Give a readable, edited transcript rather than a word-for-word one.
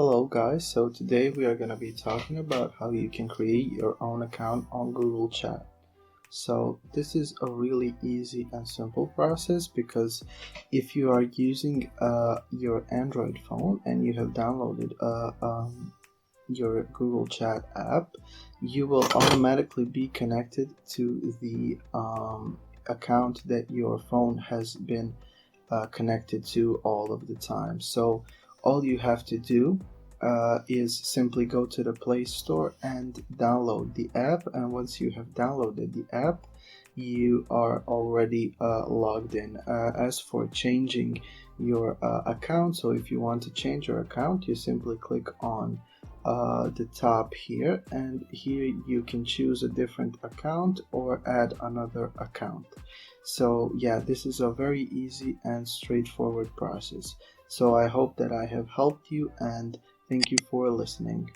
Hello guys, so today we are going to be talking about how you can create your own account on Google Chat. So this is a really easy and simple process because if you are using your Android phone and you have downloaded your Google Chat app, you will automatically be connected to the account that your phone has been connected to all of the time. So all you have to do is simply go to the Play Store and download the app, and once you have downloaded the app, you are already logged in. As for changing your account, so if you want to change your account, you simply click on the top here, and here you can choose a different account or add another account. So yeah, this is a very easy and straightforward process. So I hope that I have helped you, and thank you for listening.